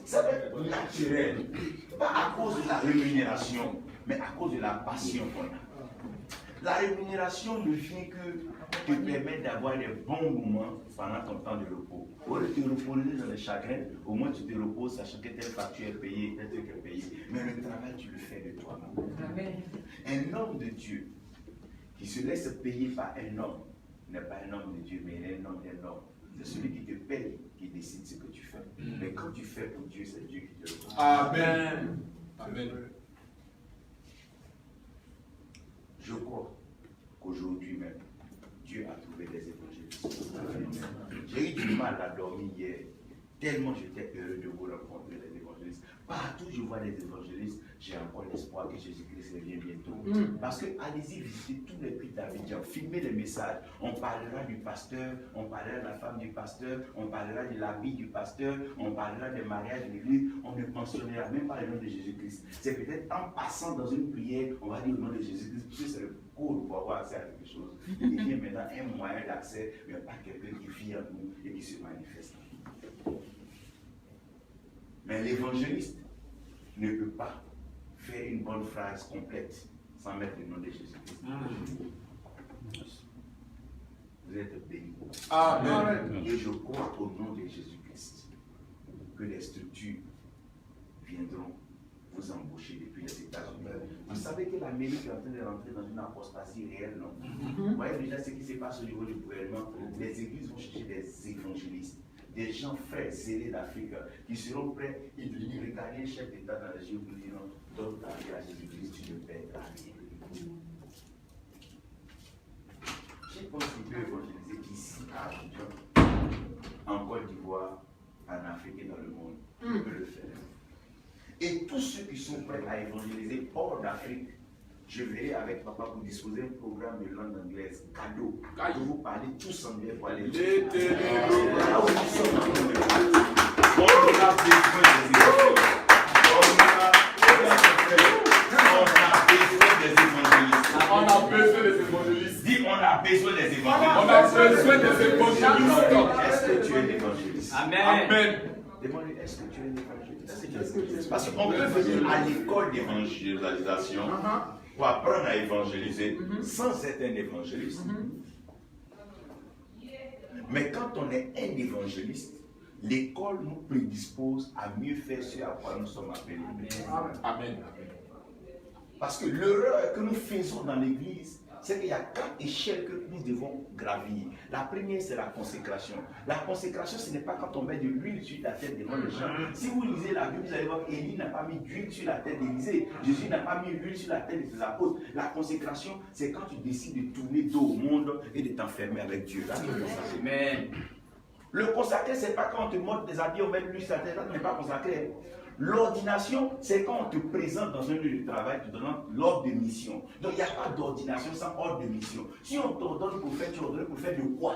ça va être naturel. Pas à cause de la rémunération, mais à cause de la passion qu'on a. La rémunération ne vient que te permettre d'avoir des bons moments pendant ton temps de repos. Au lieu de te reposer dans les chagrins, au moins tu te reposes sachant que telle facture est payée, tel truc est payé. Mais le travail, tu le fais de toi-même. Un homme de Dieu qui se laisse payer par un homme n'est pas un homme de Dieu, mais un homme d'un homme. C'est celui qui te paye qui décide ce que tu fais. Mais quand tu fais pour Dieu, c'est Dieu qui te le fait. Amen. Amen. Je crois qu'aujourd'hui même, Dieu a trouvé des évangélistes. J'ai eu du mal à dormir hier, tellement j'étais heureux de vous rencontrer les évangélistes. Partout où je vois des évangélistes, j'ai encore l'espoir que Jésus-Christ revient bientôt. Parce que allez-y visiter tous les pays d'Abidjan, filmez les messages. On parlera du pasteur, on parlera de la femme du pasteur, on parlera de l'habit du pasteur, on parlera des mariages de l'église. On ne mentionnera même pas le nom de Jésus-Christ. C'est peut-être en passant dans une prière, on va dire le nom de Jésus-Christ, parce que c'est le code pour avoir accès à quelque chose. Il devient maintenant un moyen d'accès, mais pas quelqu'un qui vit en nous et qui se manifeste. Mais l'évangéliste ne peut pas faire une bonne phrase complète sans mettre le nom de Jésus-Christ. Vous êtes bénis. Amen. Et je crois au nom de Jésus-Christ que les structures viendront vous embaucher depuis les États-Unis. Vous savez que l'Amérique est en train de rentrer dans une apostasie réelle, non? Vous voyez déjà ce qui se passe au niveau du gouvernement. Les églises vont chercher des évangélistes, des gens frères zélés d'Afrique qui seront prêts, ils regarder un chef d'État dans les yeux pour dire non, donne ta vie à Jésus-Christ, tu ne perdras rien. Je pense qu'il peut évangéliser ici à Abidjan, en Côte d'Ivoire, en Afrique et dans le monde. Il peut le faire. Et tous ceux qui sont prêts à évangéliser hors d'Afrique, je verrai avec papa pour disposer un programme de langue anglaise, cadeau. Je vous parler tous anglais pour aller. Là où nous sommes en train de parler, on a besoin des évangélistes. On a besoin des évangélistes. Dis, on a besoin des évangélistes. On a besoin des évangélistes. Est-ce que tu es un évangéliste? Amen. Demande-lui, est-ce que tu es un évangéliste? Parce qu'on peut venir à l'école d'évangélisation pour apprendre à évangéliser sans être un évangéliste. Mais quand on est un évangéliste, l'école nous prédispose à mieux faire ce à quoi nous sommes appelés. Amen. Parce que l'erreur que nous faisons dans l'église, c'est qu'il y a 4 échelles que nous devons gravir. La première, c'est la consécration. La consécration, ce n'est pas quand on met de l'huile sur la tête devant les gens. Si vous lisez la Bible, vous allez voir qu'Élie n'a pas mis d'huile sur la tête d'Élisée. Jésus n'a pas mis d'huile sur la tête de ses apôtres. La consécration, c'est quand tu décides de tourner dos au monde et de t'enfermer avec Dieu. Là, Amen. Le consacré, ce n'est pas quand on te montre des habits, on met de l'huile sur la tête. Là, tu n'es pas consacré. L'ordination, c'est quand on te présente dans un lieu de travail, tu donnes l'ordre de mission. Donc il n'y a pas d'ordination sans ordre de mission. Si on t'ordonne pour faire, tu ordonnes pour faire de quoi?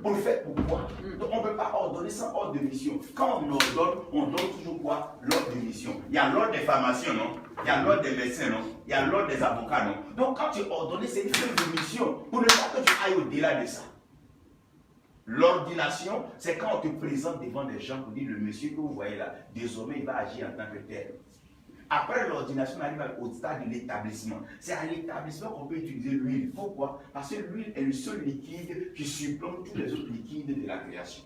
Pour faire pourquoi? Donc on ne peut pas ordonner sans ordre de mission. Quand on donne toujours quoi? L'ordre de mission. Il y a l'ordre des pharmaciens, non? Il y a l'ordre des médecins, non? Il y a l'ordre des avocats, non? Donc quand tu ordonnes, c'est une feuille de mission pour ne pas que tu ailles au-delà de ça. L'ordination, c'est quand on te présente devant des gens pour dire le monsieur que vous voyez là, désormais il va agir en tant que tel. Après l'ordination, on arrive au stade de l'établissement. C'est à l'établissement qu'on peut utiliser l'huile. Pourquoi? Parce que l'huile est le seul liquide qui supplante tous les autres liquides de la création.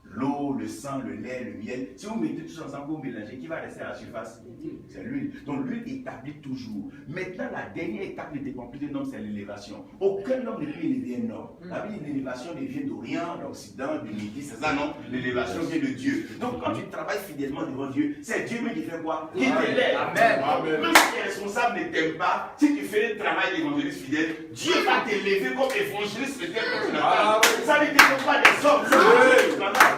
L'eau, le sang, le lait, le miel. Si vous mettez tous ensemble, vous mélangez, qui va rester à la surface? C'est l'huile. Donc l'huile établit toujours. Maintenant, la dernière étape de décompléter l'homme, c'est l'élévation. Aucun homme ne peut élever un homme. La vie, l'élévation ne vient d'Orient, d'Occident, de Midi, c'est ça, non? L'élévation vient de Dieu. Donc quand tu travailles fidèlement devant Dieu, c'est Dieu même qui fait quoi? Qui t'élève. Amen. Même si tes responsables ne t'aiment pas, si tu fais le travail d'évangéliste fidèle, Dieu va t'élever comme évangéliste fidèle. Ça ne dépend pas des hommes. Ça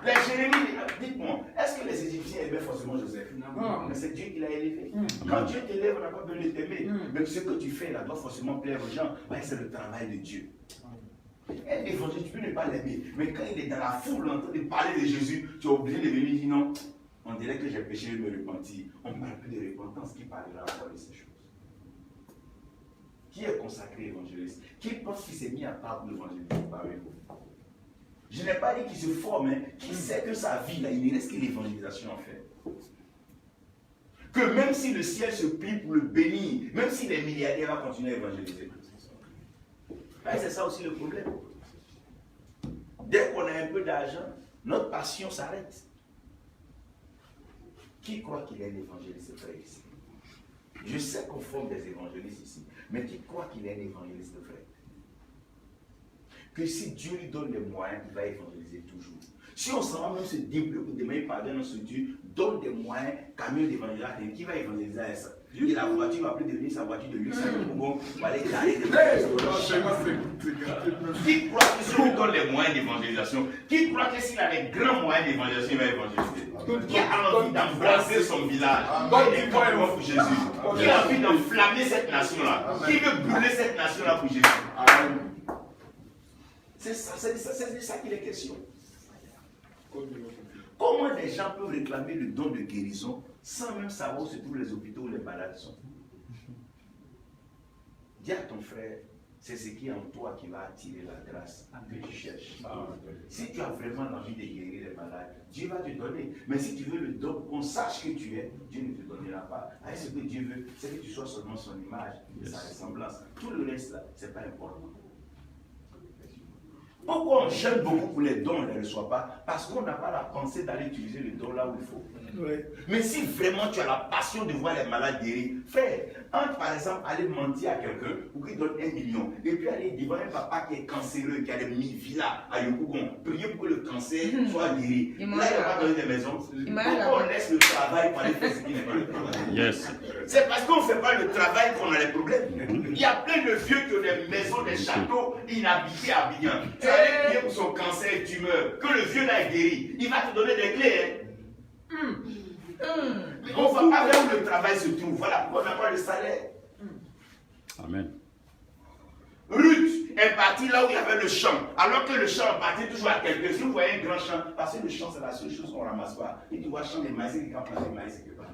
les Jérémie, dites-moi, est-ce que les Égyptiens aimaient forcément Joseph? Non, mais c'est Dieu qui l'a élevé. Quand Dieu t'élève, on n'a pas besoin de t'aimer. Mais ce que tu fais là doit forcément plaire aux gens. Ouais, c'est le travail de Dieu. Un évangéliste, tu peux ne pas l'aimer. Mais quand il est dans la foule en train de parler de Jésus, tu es obligé de venir dire non. On dirait que j'ai péché de me repentir. On ne parle plus de repentance. Qui parlera encore de ces choses? Qui est consacré évangéliste? Qui pense qu'il s'est mis à part pour l'évangéliste parmi vous? Je n'ai pas dit qu'il se forme, hein. Qui sait que sa vie, là, il ne reste que l'évangélisation en fait. Que même si le ciel se plie pour le bénir, même s'il est milliardaire, il va continuer à évangéliser. C'est ça aussi le problème. Dès qu'on a un peu d'argent, notre passion s'arrête. Qui croit qu'il est un évangéliste frère ici? Je sais qu'on forme des évangélistes ici, mais qui croit qu'il est un évangéliste frère? Que si Dieu lui donne les moyens, il va évangéliser toujours. Si on s'en va même se développer, demain il pardonne ce Dieu, donne des moyens, camion d'évangélisation, qui va évangéliser à ça? Et la voiture va plus devenir sa voiture de luxe, on va aller carrer des Qui croit que si on lui donne les moyens d'évangélisation, qui croit que s'il a les grands moyens d'évangélisation, il va évangéliser? Qui a envie d'embrasser son village? Et pour Jésus? Qui a envie d'enflammer cette nation-là? Qui veut brûler cette nation-là pour Jésus? C'est ça qu'il est question. Comment les gens peuvent réclamer le don de guérison sans même savoir où se trouvent les hôpitaux où les malades sont? Dis à ton frère, c'est ce qui est en toi qui va attirer la grâce que tu cherches. Si tu as vraiment l'envie de guérir les malades, Dieu va te donner. Mais si tu veux le don, qu'on sache que tu es, Dieu ne te donnera pas. Alors, ce que Dieu veut, c'est que tu sois seulement son image et sa ressemblance. Tout le reste là, ce n'est pas important. Pourquoi on jeûne beaucoup pour les dons, on ne les reçoit pas? Parce qu'on n'a pas la pensée d'aller utiliser le don là où il faut. Oui. Mais si vraiment tu as la passion de voir les malades guéris, frère, entre par exemple aller mentir à quelqu'un pour qu'il donne 1 million, et puis aller devant un papa qui est cancéreux, qui a des villas à Yopougon, prier pour que le cancer soit guéri. Là, il n'a pas donné des maisons. Pourquoi on laisse le travail pour aller faire ce qui n'est pas le travail? Yes. C'est parce qu'on ne fait pas le travail qu'on a les problèmes. Il y a plein de vieux qui ont des maisons, des châteaux inhabités à Abidjan. Tu as allé prier pour son cancer et tumeur, que le vieux là est guéri. Il va te donner des clés. Mais on ne va pas vers où le travail se trouve. Voilà pourquoi on n'a pas le salaire. Amen. Ruth est partie là où il y avait le champ, alors que le champ appartient toujours à quelqu'un. Si vous voyez un grand champ, parce que le champ c'est la seule chose qu'on ne ramasse pas. Et tu vois champ de maïs, qui a planté maïs quelque part.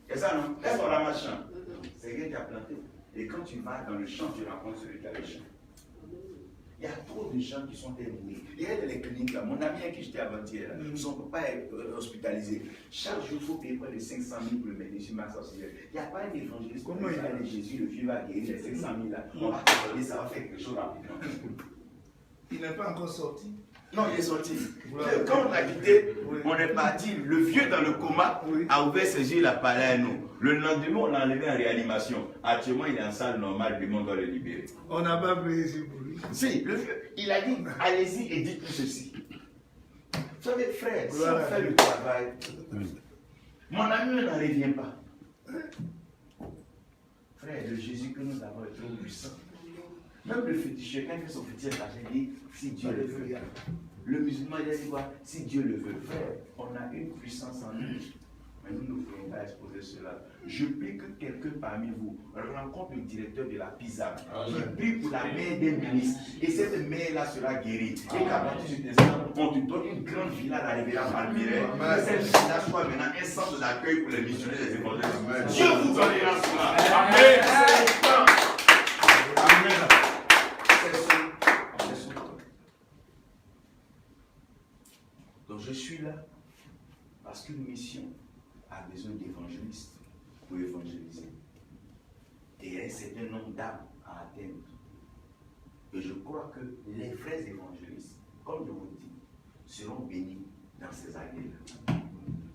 C'est ça non? Est-ce qu'on ramasse champ? C'est quelqu'un qui a planté. Et quand tu vas dans le champ, tu rencontres celui qui a le champ. Il y a trop de gens qui sont terminés. Il y a des cliniques là. Mon ami à qui j'étais avant-hier, son papa est hospitalisé. Chaque jour, il faut payer près de 500 000 pour le mettre sur ma sorcière. Il n'y a pas un évangéliste. Comment il va aller Jésus, le vieux va guérir les 500 000 là. On va te donner, ça va faire quelque chose rapidement. Il n'est pas encore sorti. Non, il est sorti. Quand on a quitté, on est parti. Le vieux dans le coma a ouvert ses yeux, il a parlé à nous. Le lendemain, on l'a enlevé en réanimation. Actuellement, il est en salle normale, le monde doit le libérer. On n'a pas prié ici pour lui. Si, le vieux, il a dit, allez-y et dites tout ceci. Vous savez, frère, si on fait le travail, mon ami n'en revient pas. Frère, le Jésus que nous avons est trop puissant. Même le féticheur, quand il fait son fétiche, il dit, si Dieu le veut. Le musulman, il a dit quoi? Si Dieu le veut. Frère, on a une puissance en nous. Mais nous ne pouvons pas exposer cela. Je prie que quelqu'un parmi vous rencontre le directeur de la PISA qui prie pour la mère des ministres. Et cette mère-là sera guérie. Et qu'à partir de cet instant, on te donne une grande villa à la Riviera Palmyre. Que cette villa soit maintenant un centre d'accueil pour les missionnaires des évangélistes. Dieu vous donnera cela. Amen. Amen. Donc je suis là parce qu'une mission a besoin d'évangélistes pour évangéliser. Et il y a un certain nombre d'âmes à atteindre. Et je crois que les vrais évangélistes, comme je vous dis, seront bénis dans ces années-là.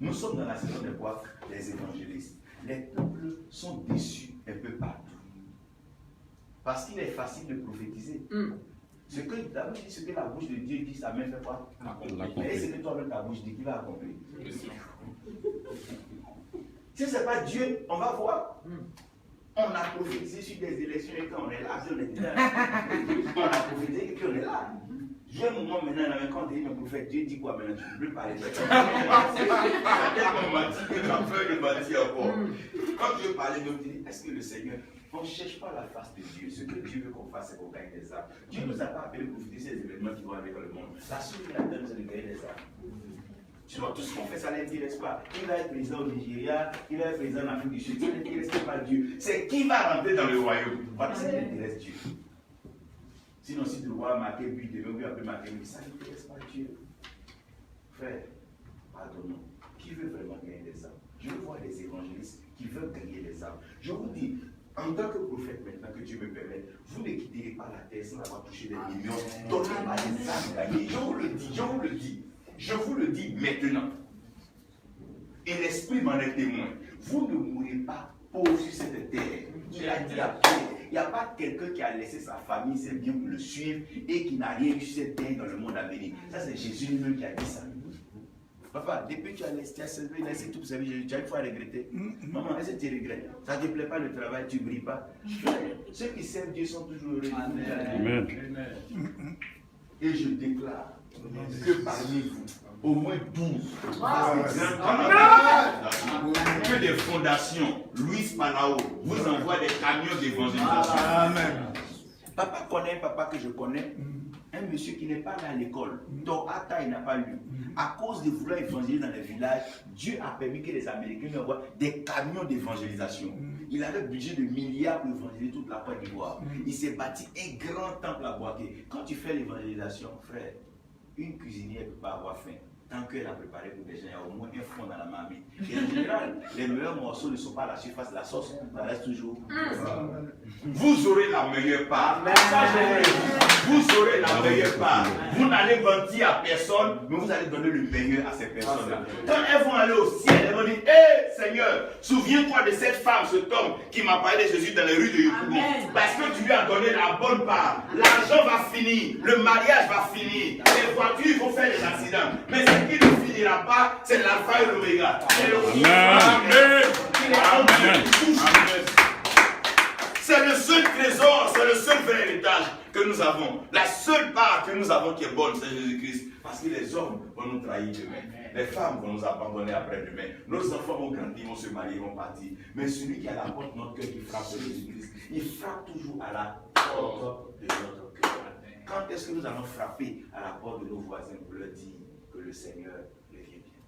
Nous sommes dans la saison de quoi? Les évangélistes. Les peuples sont déçus un peu partout. Parce qu'il est facile de prophétiser. Ce que la bouche de Dieu dit, ça même fait quoi? Et ce que toi-même ta bouche dit, qui va accomplir? Si ce n'est pas Dieu, on va voir. On a prophétisé sur des élections et quand on est là, on a prophétisé et puis on est là. J'ai un moment maintenant, quand on dit un prophète, Dieu dit quoi maintenant? Tu ne peux plus parler de ça. On m'a dit que tu as peur de mentir encore. Quand Dieu parlait, Dieu dit, est-ce que le Seigneur, on ne cherche pas la face de Dieu. Ce que Dieu veut qu'on fasse, c'est qu'on gagne des âmes. Dieu ne nous a pas appelé pour profiter ces événements qui vont avec le monde. La seule qu'il a donné, c'est de gagner des âmes. Sinon, tout ce qu'on fait, ça ne l'intéresse pas. Il va être président au Nigeria, il va être président en Afrique du Sud, ça n'intéresse pas Dieu. C'est qui va rentrer dans le royaume. Voilà, ça intéresse Dieu. Sinon, si le roi a marqué but, il veut après marquer but, ça n'intéresse pas Dieu. Frère, pardonnons. Qui veut vraiment gagner des âmes? Je veux voir des évangélistes qui veulent gagner des âmes. Je vous dis, en tant que prophète, maintenant que Dieu me permet, vous ne quitterez pas la terre sans avoir touché des millions. Donnez-moi des âmes gagnées. Je vous le dis, je vous le dis. Je vous le dis maintenant. Et l'Esprit m'en est témoin. Vous ne mourrez pas pauvre sur cette terre. Il a dit à Pierre, il n'y a pas quelqu'un qui a laissé sa famille, ses biens pour le suivre et qui n'a rien eu sur cette terre dans le monde à venir. Ça, c'est Jésus lui-même qui a dit ça. Papa, depuis que tu as laissé tout servir Jésus, tu as une fois regretté. Maman, est-ce que tu regrettes? Ça ne te plaît pas le travail, tu ne brilles pas. Ceux qui servent Dieu sont toujours heureux. Amen. Et je déclare que parmi vous, au moins 12, que des fondations, Louis Palao, vous envoie des camions d'évangélisation. Amen. Papa connaît un papa que je connais, un monsieur qui n'est pas allé à l'école, dont Atta il n'a pas lu. À cause de vouloir évangéliser dans les villages, Dieu a permis que les Américains lui envoient des camions d'évangélisation. Il avait un budget de milliards pour évangéliser toute la Côte d'Ivoire. Il s'est bâti un grand temple à Boaké. Quand tu fais l'évangélisation, frère, une cuisinière ne peut pas avoir faim. Tant qu'elle a préparé pour des gens, il y a au moins un fond dans la marmite. Et en général, les meilleurs morceaux ne sont pas à la surface de la sauce, ça reste toujours. Vous aurez la meilleure part. Vous aurez la meilleure part. Vous n'allez mentir à personne, mais vous allez donner le meilleur à ces personnes-là. Quand elles vont aller au ciel, elles vont dire, hé Seigneur, souviens-toi de cette femme, cet homme qui m'a parlé de Jésus dans les rues de Yopougon. Parce que tu lui as donné la bonne part. L'argent va finir, le mariage va finir, les voitures vont faire des accidents. Mais ce qui ne finira pas, c'est l'alpha et l'oméga. C'est le C'est le seul trésor, c'est le seul vrai héritage que nous avons. La seule part que nous avons qui est bonne, c'est Jésus-Christ. Parce que les hommes vont nous trahir demain. Les femmes vont nous abandonner après-demain. Nos enfants vont grandir, vont se marier, vont partir. Mais celui qui a la porte de notre cœur qui frappe, c'est Jésus-Christ. Il frappe toujours à la porte de notre cœur. Quand est-ce que nous allons frapper à la porte de nos voisins pour leur dire que le Seigneur revient bientôt?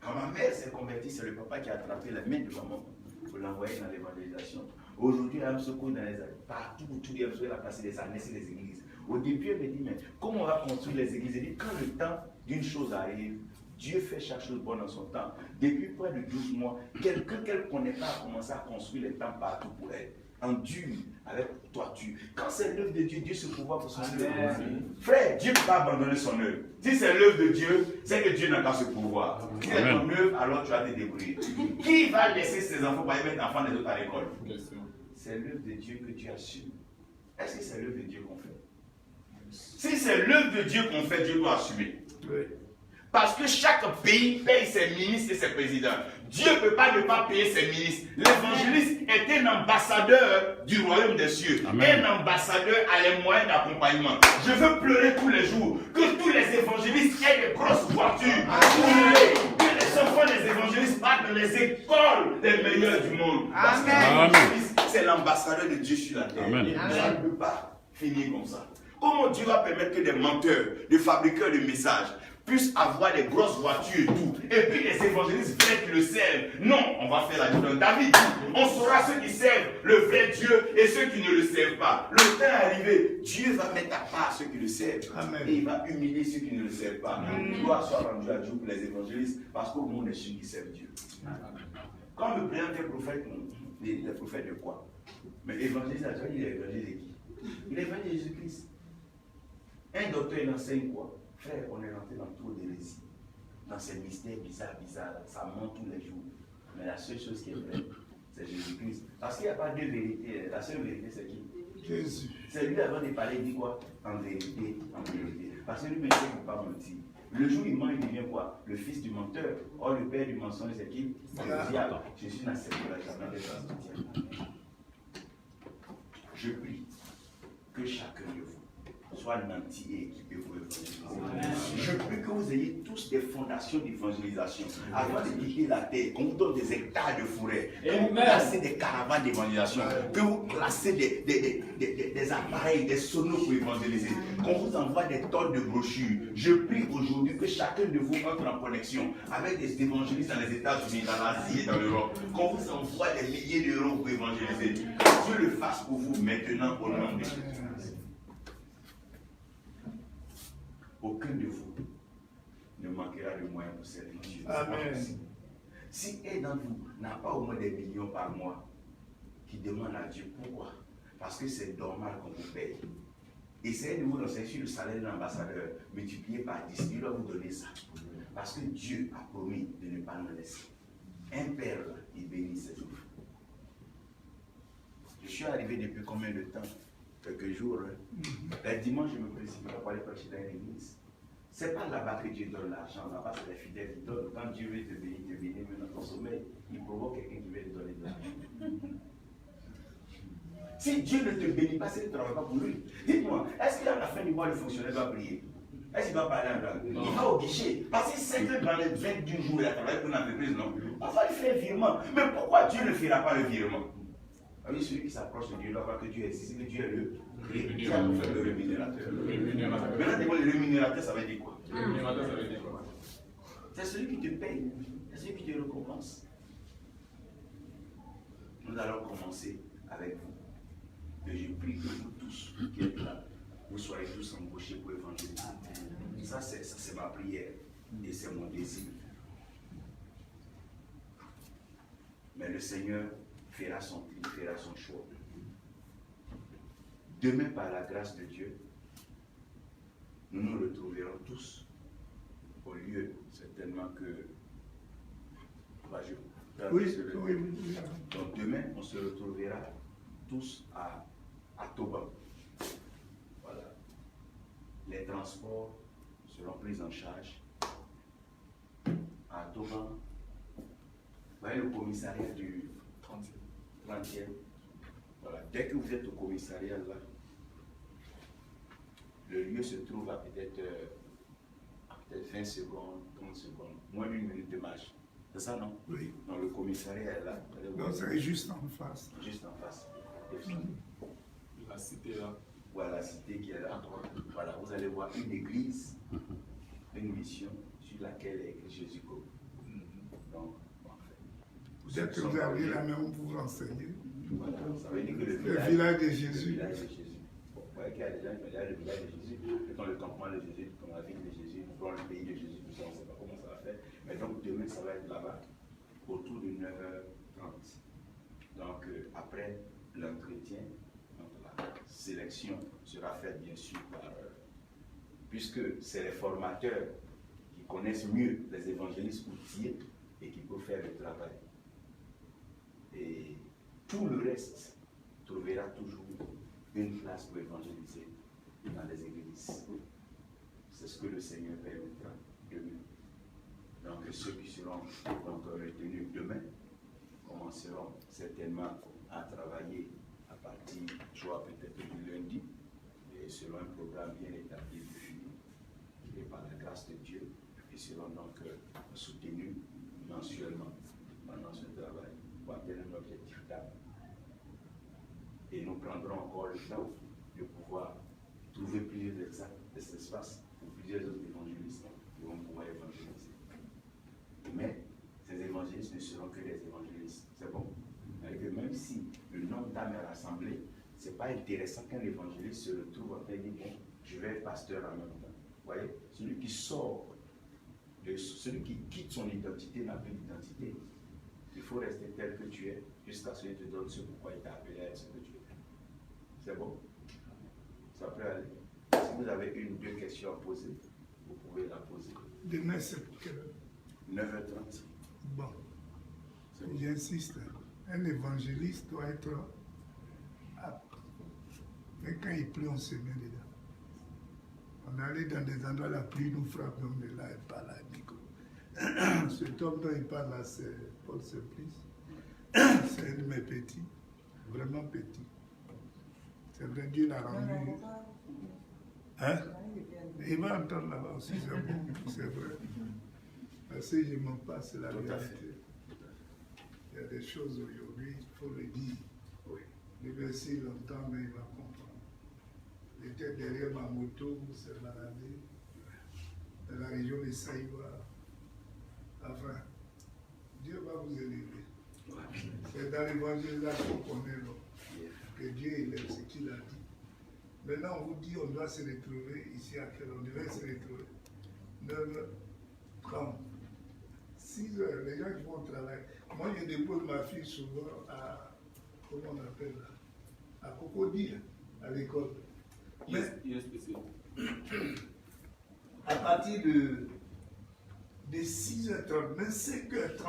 Quand ma mère s'est convertie, c'est le papa qui a attrapé la main de maman pour l'envoyer dans l'évangélisation. Aujourd'hui, à Amsoko, partout où tout est a passé des années sur les églises. Au début, elle me dit, mais comment on va construire les églises? Elle dit, quand le temps d'une chose arrive, Dieu fait chaque chose bonne en son temps. Depuis près de 12 mois, quelqu'un qu'elle ne connaît pas a commencé à construire les temps partout pour elle. En dune, avec toiture. Quand c'est l'œuvre de Dieu, Dieu se pourvoit pour son œuvre. Frère, Dieu ne peut pas abandonner son œuvre. Si c'est l'œuvre de Dieu, c'est que Dieu n'a qu'à se pourvoir. Si c'est ton œuvre, alors tu vas te débrouiller. Qui va laisser ses enfants pour aller mettre l'enfant des autres à l'école? C'est l'œuvre de Dieu que Dieu assume. Est-ce que c'est l'œuvre de Dieu qu'on fait? Si c'est l'œuvre de Dieu qu'on fait, Dieu doit assumer. Oui. Parce que chaque pays paye ses ministres et ses présidents. Dieu ne peut pas ne pas payer ses ministres. L'évangéliste est un ambassadeur du royaume des cieux. Amen. Un ambassadeur a les moyens d'accompagnement. Je veux pleurer tous les jours que tous les évangélistes aient des grosses voitures. Que les enfants des évangélistes partent dans les écoles les meilleurs du monde. Parce que l'évangéliste, c'est l'ambassadeur de Dieu sur la terre. Amen. Et ça ne peut pas finir comme ça. Comment Dieu va permettre que des menteurs, des fabricants de messages puissent avoir des grosses voitures et tout, et puis les évangélistes vrais qui le servent? Non, on va faire la vie d'un David. On saura ceux qui servent le vrai Dieu et ceux qui ne le servent pas. Le temps est arrivé, Dieu va mettre à part ceux qui le servent. Amen. Et il va humilier ceux qui ne le servent pas. Gloire soit rendue à Dieu pour les évangélistes, parce qu'au monde est ceux qui servent Dieu. Quand le président est prophète, les prophètes de quoi? Mais l'évangéliste, il est évangéliste de qui? Il est évangéliste de Jésus-Christ. Un docteur, il enseigne quoi? Frère, on est rentré dans trop d'hérésie, dans ces mystères bizarres, ça monte tous les jours. Mais la seule chose qui est vraie, c'est Jésus-Christ. Parce qu'il n'y a pas deux vérités. La seule vérité, c'est qui? Jésus. C'est lui avant de parler, il dit quoi? En vérité, en vérité. Parce que lui, il ne peut pas mentir. Le jour où il ment, il devient quoi? Le fils du menteur. Or, le père du mensonge, c'est qui? C'est le diable. Jésus n'acceptera jamais d'être mentir. Je prie que chacun de vous soit nanti et équipé pour évangéliser. Je prie que vous ayez tous des fondations d'évangélisation. Avant de quitter la terre, qu'on vous donne des hectares de forêt, que vous placez des caravanes d'évangélisation, que vous placez des appareils, des sonos pour évangéliser, qu'on vous envoie des tonnes de brochures. Je prie aujourd'hui que chacun de vous entre en connexion avec des évangélistes dans les États-Unis, dans l'Asie et dans l'Europe, qu'on vous envoie des milliers d'euros pour évangéliser. Que Dieu le fasse pour vous maintenant au nom de Jésus. Aucun de vous ne manquera de moyens pour servir Dieu. Amen. Si un d'entre vous n'a pas au moins des millions par mois, qui demande à Dieu pourquoi? Parce que c'est normal qu'on vous paye. Essayez de vous lancer sur le salaire d'un ambassadeur, multiplié par 10, il doit vous donner ça. Parce que Dieu a promis de ne pas nous laisser. Un père, il bénit ses enfants. Je suis arrivé depuis combien de temps? Quelques jours. Le dimanche, je me précipite pour aller prêcher dans l'église. Ce n'est pas là-bas que Dieu donne l'argent, là-bas c'est les fidèles qui donnent. Quand Dieu veut te bénir même dans ton sommeil, il provoque quelqu'un qui veut te donner de l'argent. Si Dieu ne te bénit pas, c'est que tu ne travailles pas pour lui. Dites-moi, est-ce qu'à la fin du mois, le fonctionnaire va prier? Est-ce qu'il va parler en langue? Il va au guichet. Parce qu'il sait que dans les 22 jours, il a travaillé pour une entreprise, non? On va lui faire un virement. Mais pourquoi Dieu ne fera pas le virement? Oui, celui qui s'approche de Dieu doit voir que Dieu existe, que Dieu est le rémunérateur. Maintenant, le rémunérateur, ça veut dire quoi? C'est celui qui te paye, c'est celui qui te récompense. Nous allons commencer avec vous. Et je prie que vous tous qui êtes là, vous soyez tous embauchés pour évangéliser. Ça, c'est ma prière et c'est mon désir. Mais le Seigneur fera son choix. Demain, par la grâce de Dieu, nous nous retrouverons tous au lieu, certainement que... Donc demain, on se retrouvera tous à Toba. Voilà. Les transports seront pris en charge à Toba. Vous voyez le commissariat du 30e. Voilà. Dès que vous êtes au commissariat là, le lieu se trouve à peut-être 20 secondes, 30 secondes, moins d'une minute de marche. C'est ça, non? Oui. Donc le commissariat est là. Donc c'est juste en face. Juste en face. La cité là. Voilà, la cité qui est là. Voilà, vous allez voir une église, une mission sur laquelle est écrit Jésus. Donc, Vous êtes réservé la main pour vous enseigner. Voilà, ça veut dire que le village de Jésus. Le village de Jésus. Bon, vous voyez qu'il y a des gens qui vont dire le village de Jésus, dans le campement de Jésus, dans la ville de Jésus, dans le pays de Jésus, tout ça, on ne sait pas comment ça va faire. Mais donc demain, ça va être là-bas, autour de 9h30. Donc après l'entretien, la sélection sera faite bien sûr par, puisque c'est les formateurs qui connaissent mieux les évangélistes outillés et qui peuvent faire le travail. Et tout le reste trouvera toujours une place pour évangéliser dans les églises. C'est ce que le Seigneur permettra demain. Donc ceux qui seront donc retenus demain commenceront certainement à travailler à partir, soit peut-être du lundi, et selon un programme bien établi, défini, et par la grâce de Dieu, ils seront donc soutenus mensuellement pendant ce travail pour atteindre un objectif stable. Et nous prendrons encore le temps de pouvoir trouver plusieurs espaces pour plusieurs autres évangélistes qui vont pouvoir évangéliser. Mais ces évangélistes ne seront que des évangélistes. C'est bon? Que même si le nombre d'âmes est rassemblé, ce n'est pas intéressant qu'un évangéliste se retrouve en train de dire bon, je vais être pasteur en même temps. Vous voyez? Celui qui sort, celui qui quitte son identité n'a plus d'identité. Il faut rester tel que tu es jusqu'à ce qu'il te donne ce pourquoi il t'a appelé à être ce que tu es. C'est bon? Ça peut aller. Si vous avez une ou deux questions à poser, vous pouvez la poser. Demain, c'est pour quelle heure? 9h30. Bon. J'insiste. Un évangéliste doit être apte. Mais quand il pleut, on se met dedans. On allait dans des endroits, la pluie nous frappe, donc de là, et par là, Nico. Cet homme dont il parle là, c'est Paul Simplice. C'est un de mes petits, vraiment petit. C'est vrai, Dieu l'a rendu. Hein? Il va entendre là-bas aussi, c'est bon, c'est vrai. Parce que je ne mens pas, c'est la vérité. Il y a des choses aujourd'hui, il faut le dire. Oui. Il va si longtemps, mais il va comprendre. Il était derrière ma moto, c'est baladé, dans la région de Saïwa. Enfin, Dieu va vous élever. C'est dans l'évangélisation qu'on est là, que Dieu élève ce qu'il a dit. Maintenant, on vous dit on doit se retrouver ici à quelle heure? On devait se retrouver 9h30. 6h, les gens qui vont au travail. Moi, je dépose ma fille souvent à, comment on appelle là, à Cocody, à l'école. Mais à partir de 6h30, même 5h30,